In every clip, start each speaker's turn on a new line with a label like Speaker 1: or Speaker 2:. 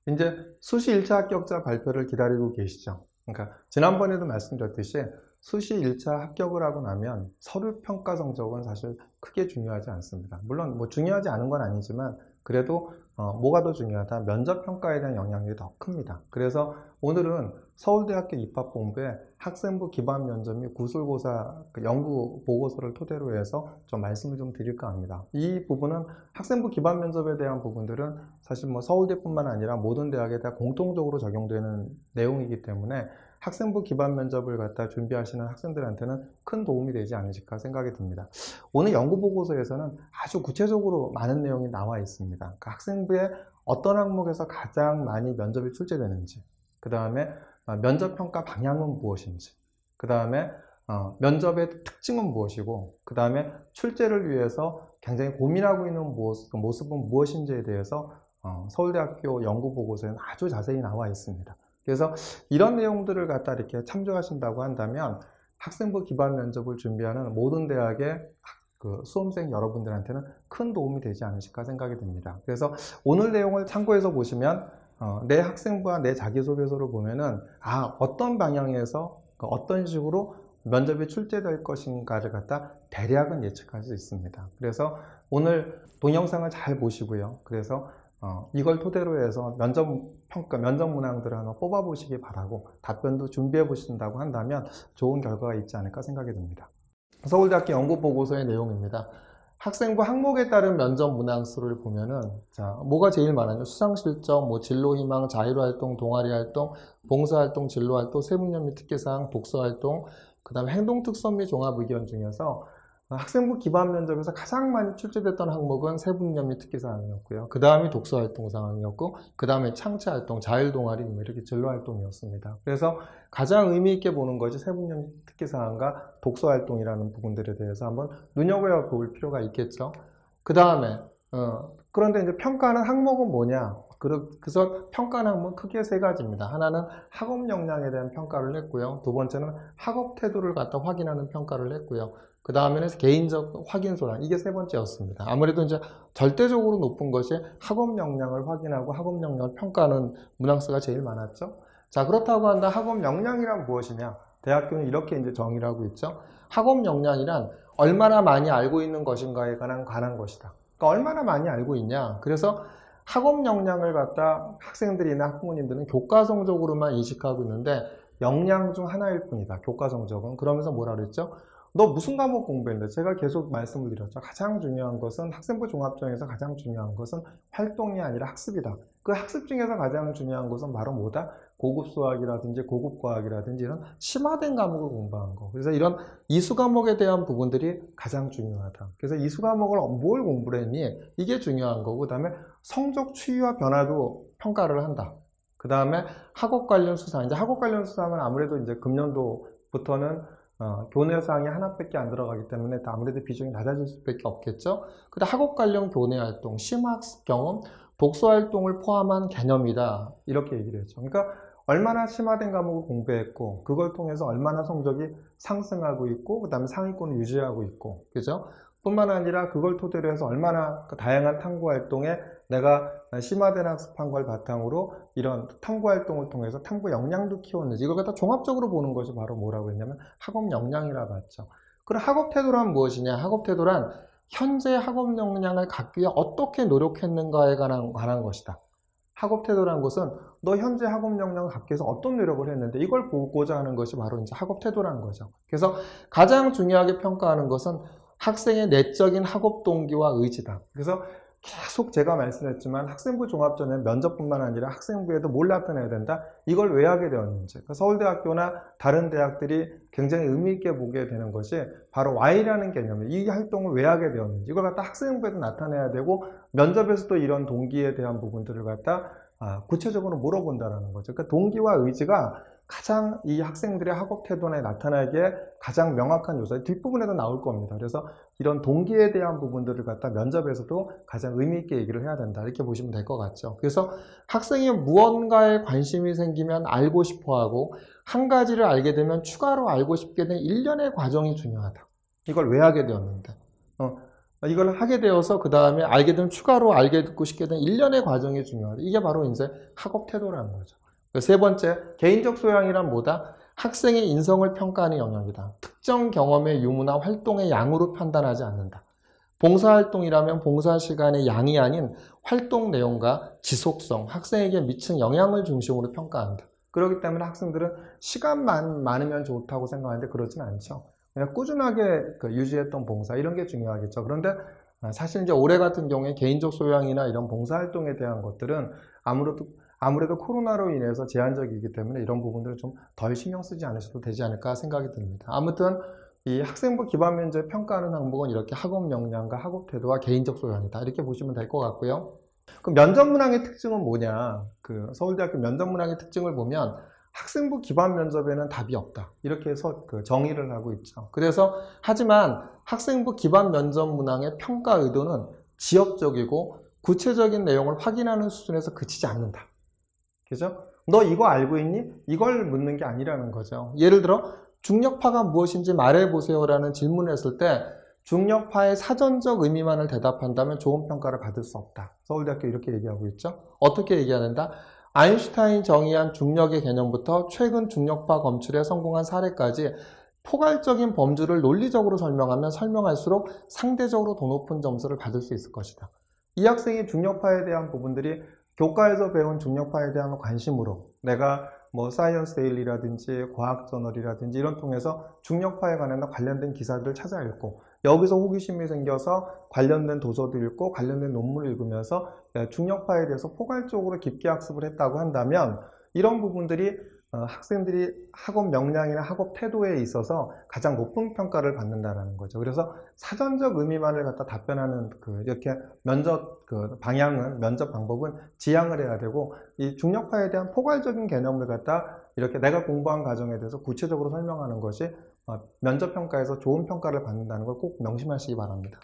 Speaker 1: 이제 수시 1차 합격자 발표를 기다리고 계시죠. 그러니까 지난번에도 말씀드렸듯이 수시 1차 합격을 하고 나면 서류 평가 성적은 사실 크게 중요하지 않습니다. 물론 뭐 중요하지 않은 건 아니지만 그래도 뭐가 더 중요하다? 면접 평가에 대한 영향력이 더 큽니다. 그래서 오늘은 서울대학교 입학본부의 학생부 기반 면접 및 구술고사 연구 보고서를 토대로 해서 좀 말씀을 좀 드릴까 합니다. 이 부분은 학생부 기반 면접에 대한 부분들은 사실 뭐 서울대뿐만 아니라 모든 대학에 다 공통적으로 적용되는 내용이기 때문에 학생부 기반 면접을 갖다 준비하시는 학생들한테는 큰 도움이 되지 않으실까 생각이 듭니다. 오늘 연구보고서에서는 아주 구체적으로 많은 내용이 나와 있습니다. 그러니까 학생부에 어떤 항목에서 가장 많이 면접이 출제되는지, 그 다음에 면접평가 방향은 무엇인지, 그 다음에 면접의 특징은 무엇이고, 그 다음에 출제를 위해서 굉장히 고민하고 있는 모습은 무엇인지에 대해서 서울대학교 연구보고서에는 아주 자세히 나와 있습니다. 그래서 이런 내용들을 갖다 이렇게 참조하신다고 한다면 학생부 기반 면접을 준비하는 모든 대학의 수험생 여러분들한테는 큰 도움이 되지 않으실까 생각이 듭니다. 그래서 오늘 내용을 참고해서 보시면 내 학생부와 내 자기소개서를 보면은 어떤 방향에서 어떤 식으로 면접이 출제될 것인가를 갖다 대략은 예측할 수 있습니다. 그래서 오늘 동영상을 잘 보시고요. 그래서 이걸 토대로 해서 면접 문항들을 한번 뽑아보시기 바라고 답변도 준비해 보신다고 한다면 좋은 결과가 있지 않을까 생각이 듭니다. 서울대학교 연구보고서의 내용입니다. 학생부 항목에 따른 면접 문항수를 보면은 뭐가 제일 많아요? 수상실적, 진로희망, 자율활동, 동아리활동, 봉사활동, 진로활동, 세분연 및 특기사항, 독서활동, 그 다음에 행동특선 및 종합의견 중에서 학생부 기반 면접에서 가장 많이 출제됐던 항목은 세분연 및 특기사항이었고요. 그 다음이 독서활동 상황이었고, 그 다음에 창체활동, 자율동아리 이렇게 진로활동이었습니다. 그래서 가장 의미 있게 보는 것이 세분연 및 특기사항과 독서활동이라는 부분들에 대해서 한번 눈여겨볼 필요가 있겠죠. 그 다음에 그런데 이제 평가하는 항목은 뭐냐? 그래서 평가하는 항목은 크게 세 가지입니다. 하나는 학업 역량에 대한 평가를 했고요. 두 번째는 학업 태도를 갖다 확인하는 평가를 했고요. 그 다음에는 개인적 확인소란, 이게 세 번째였습니다. 아무래도 이제 절대적으로 높은 것이 학업 역량을 확인하고 학업 역량을 평가하는 문항수가 제일 많았죠. 자, 그렇다고 한다. 학업 역량이란 무엇이냐? 대학교는 이렇게 이제 정의를 하고 있죠. 학업 역량이란 얼마나 많이 알고 있는 것인가에 관한 것이다. 그러니까 얼마나 많이 알고 있냐. 그래서 학업 역량을 갖다 학생들이나 학부모님들은 교과 성적으로만 인식하고 있는데 역량 중 하나일 뿐이다. 교과 성적은. 그러면서 뭐라 그랬죠? 너 무슨 과목 공부했는데? 제가 계속 말씀을 드렸죠. 가장 중요한 것은 학생부 종합전형에서 가장 중요한 것은 활동이 아니라 학습이다. 그 학습 중에서 가장 중요한 것은 바로 뭐다? 고급 수학이라든지 고급 과학이라든지 이런 심화된 과목을 공부한 거. 그래서 이런 이수 과목에 대한 부분들이 가장 중요하다. 그래서 이수 과목을 뭘 공부를 했니? 이게 중요한 거고, 그 다음에 성적 추이와 변화도 평가를 한다. 그 다음에 학업 관련 수상. 이제 학업 관련 수상은 아무래도 이제 금년도부터는 교내 사항이 하나밖에 안 들어가기 때문에 아무래도 비중이 낮아질 수밖에 없겠죠. 근데 학업 관련 교내 활동, 심화학습 경험, 독서 활동을 포함한 개념이다. 이렇게 얘기를 했죠. 그러니까 얼마나 심화된 과목을 공부했고, 그걸 통해서 얼마나 성적이 상승하고 있고, 그 다음에 상위권을 유지하고 있고, 그죠? 뿐만 아니라 그걸 토대로 해서 얼마나 다양한 탐구 활동에 내가 심화된 학습한 걸 바탕으로 이런 탐구 활동을 통해서 탐구 역량도 키웠는지, 이걸 갖다 종합적으로 보는 것이 바로 뭐라고 했냐면 학업 역량이라고 했죠. 그럼 학업 태도란 무엇이냐? 학업 태도란 현재 학업 역량을 갖기 위해 어떻게 노력했는가에 관한 것이다. 학업 태도란 것은 너 현재 학업 역량을 갖기 위해서 어떤 노력을 했는데 이걸 보고자 하는 것이 바로 이제 학업 태도라는 거죠. 그래서 가장 중요하게 평가하는 것은 학생의 내적인 학업 동기와 의지다. 그래서 계속 제가 말씀했지만 학생부 종합전형 면접뿐만 아니라 학생부에도 뭘 나타내야 된다? 이걸 왜 하게 되었는지. 서울대학교나 다른 대학들이 굉장히 의미 있게 보게 되는 것이 바로 Y라는 개념이에요. 이 활동을 왜 하게 되었는지. 이걸 갖다 학생부에도 나타내야 되고 면접에서도 이런 동기에 대한 부분들을 갖다 구체적으로 물어본다는 거죠. 그러니까 동기와 의지가 가장 이 학생들의 학업 태도에 나타나기에 가장 명확한 요소, 뒷부분에도 나올 겁니다. 그래서 이런 동기에 대한 부분들을 갖다 면접에서도 가장 의미 있게 얘기를 해야 된다. 이렇게 보시면 될 것 같죠. 그래서 학생이 무언가에 관심이 생기면 알고 싶어 하고 한 가지를 알게 되면 추가로 알고 싶게 된 일련의 과정이 중요하다. 이걸 왜 하게 되었는데? 이걸 하게 되어서 그 다음에 알게 되면 추가로 알게 듣고 싶게 된 일련의 과정이 중요하다. 이게 바로 이제 학업 태도라는 거죠. 세 번째, 개인적 소양이란 뭐다? 학생의 인성을 평가하는 영역이다. 특정 경험의 유무나 활동의 양으로 판단하지 않는다. 봉사활동이라면 봉사 시간의 양이 아닌 활동 내용과 지속성, 학생에게 미친 영향을 중심으로 평가한다. 그렇기 때문에 학생들은 시간만 많으면 좋다고 생각하는데 그렇진 않죠. 그냥 꾸준하게 유지했던 봉사 이런 게 중요하겠죠. 그런데 사실 이제 올해 같은 경우에 개인적 소양이나 이런 봉사활동에 대한 것들은 아무래도 코로나로 인해서 제한적이기 때문에 이런 부분들을 좀 덜 신경 쓰지 않으셔도 되지 않을까 생각이 듭니다. 아무튼 이 학생부 기반 면접 평가하는 항목은 이렇게 학업 역량과 학업 태도와 개인적 소양이다. 이렇게 보시면 될 것 같고요. 그럼 면접 문항의 특징은 뭐냐? 서울대학교 면접 문항의 특징을 보면 학생부 기반 면접에는 답이 없다. 이렇게 해서 정의를 하고 있죠. 그래서 하지만 학생부 기반 면접 문항의 평가 의도는 지역적이고 구체적인 내용을 확인하는 수준에서 그치지 않는다. 그죠? 너 이거 알고 있니? 이걸 묻는 게 아니라는 거죠. 예를 들어 중력파가 무엇인지 말해보세요라는 질문을 했을 때 중력파의 사전적 의미만을 대답한다면 좋은 평가를 받을 수 없다. 서울대학교 이렇게 얘기하고 있죠. 어떻게 얘기하는가? 아인슈타인이 정의한 중력의 개념부터 최근 중력파 검출에 성공한 사례까지 포괄적인 범주를 논리적으로 설명하면 설명할수록 상대적으로 더 높은 점수를 받을 수 있을 것이다. 이 학생이 중력파에 대한 부분들이 교과에서 배운 중력파에 대한 관심으로 내가 뭐 사이언스 데일리라든지 과학저널이라든지 이런 통해서 중력파에 관련된 기사들을 찾아 읽고 여기서 호기심이 생겨서 관련된 도서도 읽고 관련된 논문을 읽으면서 중력파에 대해서 포괄적으로 깊게 학습을 했다고 한다면 이런 부분들이 학생들이 학업 역량이나 학업 태도에 있어서 가장 높은 평가를 받는다는 거죠. 그래서 사전적 의미만을 갖다 답변하는 이렇게 면접 방향은 면접 방법은 지양을 해야 되고 이 중력파에 대한 포괄적인 개념을 갖다 이렇게 내가 공부한 과정에 대해서 구체적으로 설명하는 것이 면접 평가에서 좋은 평가를 받는다는 걸 꼭 명심하시기 바랍니다.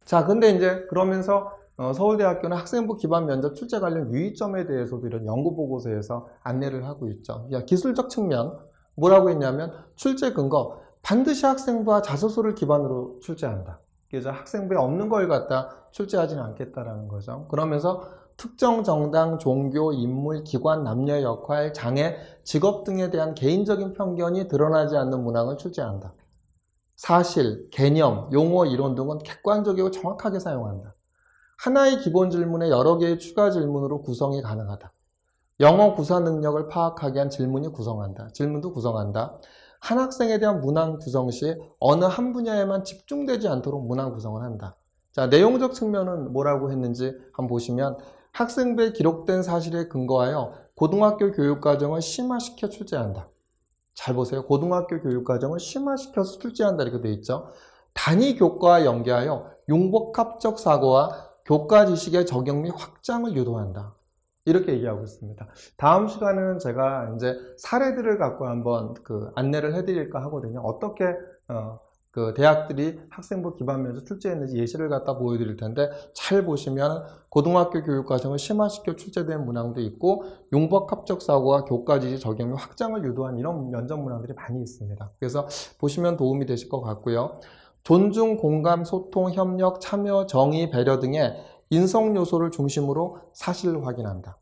Speaker 1: 자, 근데 이제 그러면서 서울대학교는 학생부 기반 면접 출제 관련 유의점에 대해서도 이런 연구보고서에서 안내를 하고 있죠. 기술적 측면 뭐라고 했냐면 출제 근거 반드시 학생부와 자소서를 기반으로 출제한다. 그래서 학생부에 없는 걸 갖다 출제하지는 않겠다라는 거죠. 그러면서 특정 정당, 종교, 인물, 기관, 남녀 역할, 장애, 직업 등에 대한 개인적인 편견이 드러나지 않는 문항을 출제한다. 사실, 개념, 용어, 이론 등은 객관적이고 정확하게 사용한다. 하나의 기본 질문에 여러 개의 추가 질문으로 구성이 가능하다. 영어 구사 능력을 파악하기 위한 질문도 구성한다. 한 학생에 대한 문항 구성 시 어느 한 분야에만 집중되지 않도록 문항 구성을 한다. 자, 내용적 측면은 뭐라고 했는지 한번 보시면 학생부에 기록된 사실에 근거하여 고등학교 교육과정을 심화시켜 출제한다. 잘 보세요. 고등학교 교육과정을 심화시켜서 출제한다 이렇게 되어 있죠. 단위 교과와 연계하여 융복합적 사고와 교과 지식의 적용 및 확장을 유도한다. 이렇게 얘기하고 있습니다. 다음 시간에는 제가 이제 사례들을 갖고 한번 안내를 해드릴까 하거든요. 어떻게 대학들이 학생부 기반 면접 출제했는지 예시를 갖다 보여드릴 텐데 잘 보시면 고등학교 교육과정을 심화시켜 출제된 문항도 있고 융복합적 사고와 교과 지식 적용 및 확장을 유도한 이런 면접 문항들이 많이 있습니다. 그래서 보시면 도움이 되실 것 같고요. 존중, 공감, 소통, 협력, 참여, 정의, 배려 등의 인성 요소를 중심으로 사실을 확인한다.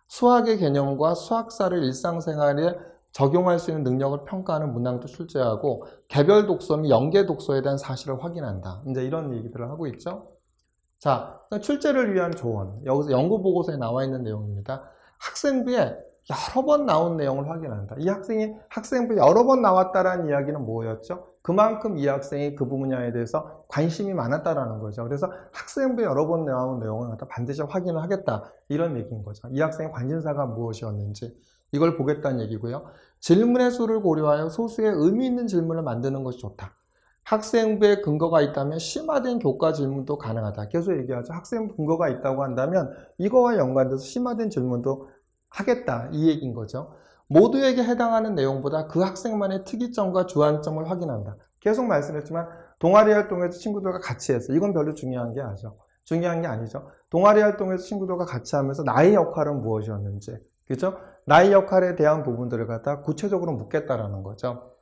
Speaker 1: 수학의 개념과 수학사를 일상생활에 적용할 수 있는 능력을 평가하는 문항도 출제하고 개별 독서 및 연계 독서에 대한 사실을 확인한다. 이제 이런 얘기들을 하고 있죠. 자, 출제를 위한 조언. 여기서 연구보고서에 나와 있는 내용입니다. 학생부에 여러 번 나온 내용을 확인한다. 이 학생이 학생부에 여러 번 나왔다라는 이야기는 뭐였죠? 그만큼 이 학생이 그 분야에 대해서 관심이 많았다라는 거죠. 그래서 학생부에 여러 번 나온 내용을 반드시 확인을 하겠다. 이런 얘기인 거죠. 이 학생의 관심사가 무엇이었는지 이걸 보겠다는 얘기고요. 질문의 수를 고려하여 소수의 의미 있는 질문을 만드는 것이 좋다. 학생부에 근거가 있다면 심화된 교과 질문도 가능하다. 계속 얘기하죠. 학생부 근거가 있다고 한다면 이거와 연관돼서 심화된 질문도 하겠다. 이 얘기인 거죠. 모두에게 해당하는 내용보다 그 학생만의 특이점과 주안점을 확인한다. 계속 말씀했지만 동아리 활동에서 친구들과 같이 해서 이건 별로 중요한 게 아니죠. 동아리 활동에서 친구들과 같이 하면서 나의 역할은 무엇이었는지, 그죠? 나의 역할에 대한 부분들을 갖다 구체적으로 묻겠다라는 거죠.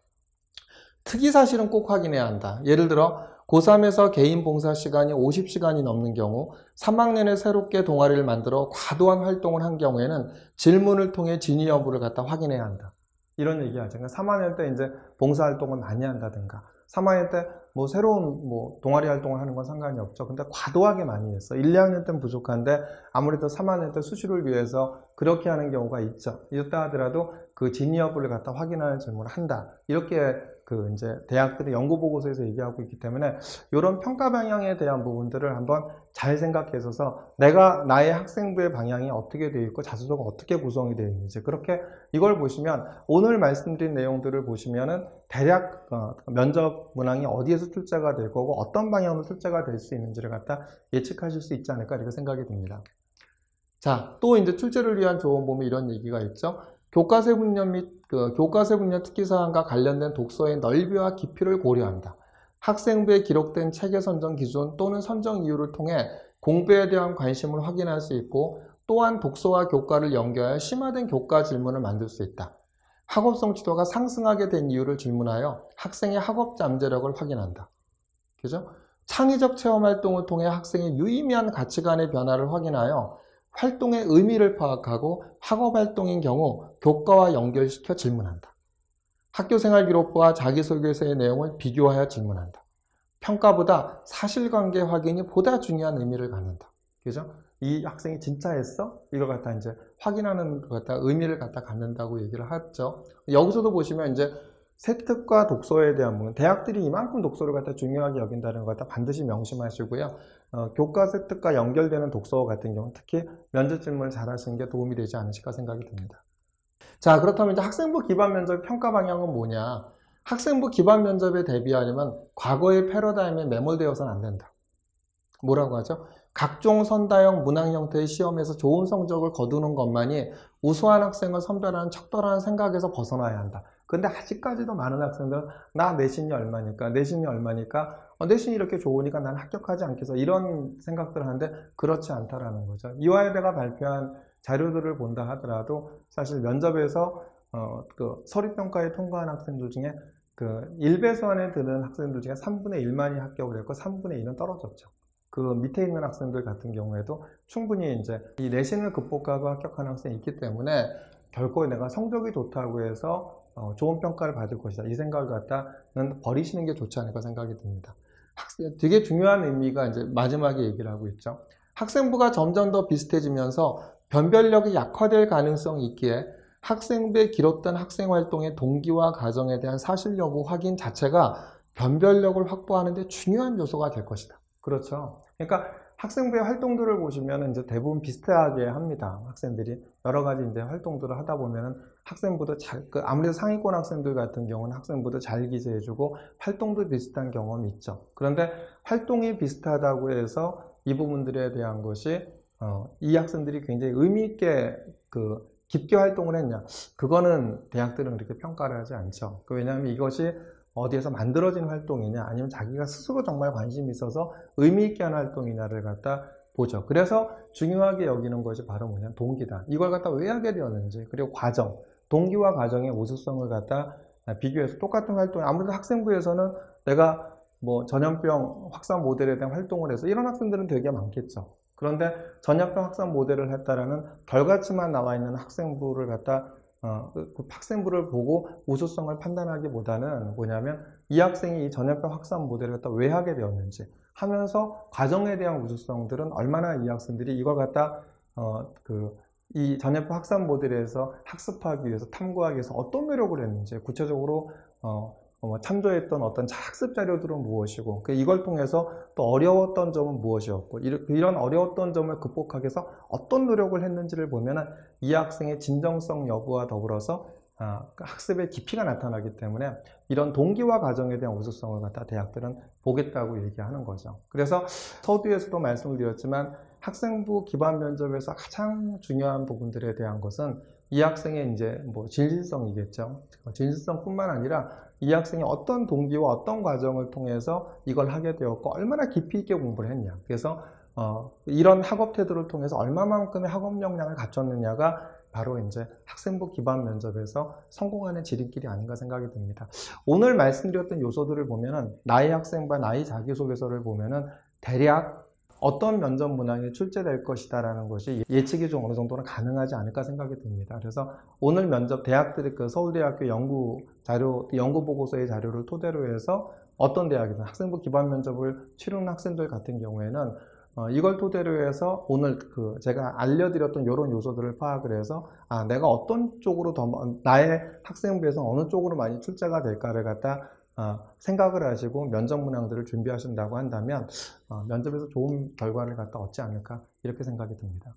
Speaker 1: 특이 사실은 꼭 확인해야 한다. 예를 들어 고3에서 개인 봉사 시간이 50시간이 넘는 경우 3학년에 새롭게 동아리를 만들어 과도한 활동을 한 경우에는 질문을 통해 진위 여부를 갖다 확인해야 한다. 이런 얘기하죠. 그러니까 3학년 때 이제 봉사활동을 많이 한다든가 3학년 때 뭐 새로운 뭐 동아리 활동을 하는 건 상관이 없죠. 근데 과도하게 많이 했어. 1, 2학년 때는 부족한데 아무래도 3학년 때 수시를 위해서 그렇게 하는 경우가 있죠. 이렇다 하더라도 그 진위 여부를 갖다 확인하는 질문을 한다. 이렇게 그 이제 대학들의 연구 보고서에서 얘기하고 있기 때문에 이런 평가 방향에 대한 부분들을 한번 잘 생각해서 내가 나의 학생부의 방향이 어떻게 되어 있고 자소서가 어떻게 구성이 되어 있는지 그렇게 이걸 보시면 오늘 말씀드린 내용들을 보시면은 대략 면접 문항이 어디에서 출제가 될 거고 어떤 방향으로 출제가 될 수 있는지를 갖다 예측하실 수 있지 않을까 이렇게 생각이 듭니다. 자, 또 이제 출제를 위한 조언 보면 이런 얘기가 있죠. 교과세 분야 및 교과세 분야 특기사항과 관련된 독서의 넓이와 깊이를 고려한다. 학생부에 기록된 책의 선정 기준 또는 선정 이유를 통해 공부에 대한 관심을 확인할 수 있고 또한 독서와 교과를 연결하여 심화된 교과 질문을 만들 수 있다. 학업성 지도가 상승하게 된 이유를 질문하여 학생의 학업 잠재력을 확인한다. 그죠? 창의적 체험 활동을 통해 학생의 유의미한 가치관의 변화를 확인하여 활동의 의미를 파악하고 학업 활동인 경우 교과와 연결시켜 질문한다. 학교생활 기록부와 자기소개서의 내용을 비교하여 질문한다. 평가보다 사실관계 확인이 보다 중요한 의미를 갖는다. 그죠? 이 학생이 진짜 했어? 이걸 갖다 이제 확인하는 것 갖다 의미를 갖다 갖는다고 얘기를 하죠. 여기서도 보시면 이제 세특과 독서에 대한 부분, 대학들이 이만큼 독서를 갖다 중요하게 여긴다는 것 갖다 반드시 명심하시고요. 교과 세특과 연결되는 독서 같은 경우는 특히 면접 질문을 잘 하시는 게 도움이 되지 않으실까 생각이 듭니다. 자, 그렇다면 이제 학생부 기반 면접 평가 방향은 뭐냐? 학생부 기반 면접에 대비하려면 과거의 패러다임에 매몰되어서는 안 된다. 뭐라고 하죠? 각종 선다형 문항 형태의 시험에서 좋은 성적을 거두는 것만이 우수한 학생을 선별하는 척도라는 생각에서 벗어나야 한다. 근데 아직까지도 많은 학생들은 나 내신이 얼마니까 내신이 이렇게 좋으니까 난 합격하지 않겠어 이런 생각들을 하는데 그렇지 않다라는 거죠. 이화여대가 발표한 자료들을 본다 하더라도 사실 면접에서 그 서류평가에 통과한 학생들 중에 그 1배수 안에 드는 학생들 중에 3분의 1만이 합격을 했고 3분의 2는 떨어졌죠. 그 밑에 있는 학생들 같은 경우에도 충분히 이제 이 내신을 극복하고 합격하는 학생이 있기 때문에 결코 내가 성적이 좋다고 해서 좋은 평가를 받을 것이다. 이 생각을 갖다는 버리시는 게 좋지 않을까 생각이 듭니다. 되게 중요한 의미가 이제 마지막에 얘기를 하고 있죠. 학생부가 점점 더 비슷해지면서 변별력이 약화될 가능성이 있기에 학생부에 기록된 학생활동의 동기와 과정에 대한 사실 여부 확인 자체가 변별력을 확보하는 데 중요한 요소가 될 것이다. 그렇죠. 그러니까 학생부의 활동들을 보시면 이제 대부분 비슷하게 합니다. 학생들이 여러 가지 이제 활동들을 하다 보면은 학생부도 아무래도 상위권 학생들 같은 경우는 학생부도 잘 기재해주고 활동도 비슷한 경험이 있죠. 그런데 활동이 비슷하다고 해서 이 부분들에 대한 것이 이 학생들이 굉장히 의미 있게 깊게 활동을 했냐? 그거는 대학들은 그렇게 평가를 하지 않죠. 왜냐하면 이것이 어디에서 만들어진 활동이냐 아니면 자기가 스스로 정말 관심이 있어서 의미 있게 하는 활동이냐를 갖다 보죠. 그래서 중요하게 여기는 것이 바로 뭐냐면 동기다. 이걸 갖다 왜 하게 되었는지 그리고 과정, 동기와 과정의 우수성을 갖다 비교해서 똑같은 활동, 아무래도 학생부에서는 내가 뭐 전염병 확산 모델에 대한 활동을 해서 이런 학생들은 되게 많겠죠. 그런데 전염병 확산 모델을 했다라는 결과치만 나와 있는 학생부를 갖다 그 학생부를 보고 우수성을 판단하기보다는 뭐냐면 이 학생이 이 전염병 확산 모델을 갖다 왜 하게 되었는지 하면서 과정에 대한 우수성들은 얼마나 이 학생들이 이걸 갖다 이 전염병 확산 모델에서 학습하기 위해서 탐구하기 위해서 어떤 노력을 했는지 구체적으로 참조했던 어떤 학습 자료들은 무엇이고 이걸 통해서 또 어려웠던 점은 무엇이었고 이런 어려웠던 점을 극복하기 위해서 어떤 노력을 했는지를 보면 이 학생의 진정성 여부와 더불어서 학습의 깊이가 나타나기 때문에 이런 동기와 과정에 대한 우수성을 갖다 대학들은 보겠다고 얘기하는 거죠. 그래서 서두에서도 말씀을 드렸지만 학생부 기반 면접에서 가장 중요한 부분들에 대한 것은 이 학생의 이제 진실성이겠죠. 진실성뿐만 아니라 이 학생이 어떤 동기와 어떤 과정을 통해서 이걸 하게 되었고 얼마나 깊이 있게 공부를 했냐. 그래서 이런 학업 태도를 통해서 얼마만큼의 학업 역량을 갖췄느냐가 바로 이제 학생부 기반 면접에서 성공하는 지름길이 아닌가 생각이 듭니다. 오늘 말씀드렸던 요소들을 보면은 나의 학생부와 나의 자기소개서를 보면은 대략 어떤 면접 문항이 출제될 것이다라는 것이 예측이 좀 어느 정도는 가능하지 않을까 생각이 듭니다. 그래서 오늘 면접 대학들이 그 서울대학교 연구보고서의 자료를 토대로 해서 어떤 대학이든 학생부 기반 면접을 치르는 학생들 같은 경우에는 이걸 토대로 해서 오늘 제가 알려드렸던 이런 요소들을 파악을 해서 내가 어떤 쪽으로 나의 학생부에서 어느 쪽으로 많이 출제가 될까를 갖다 생각을 하시고 면접 문항들을 준비하신다고 한다면 면접에서 좋은 결과를 갖다 얻지 않을까 이렇게 생각이 듭니다.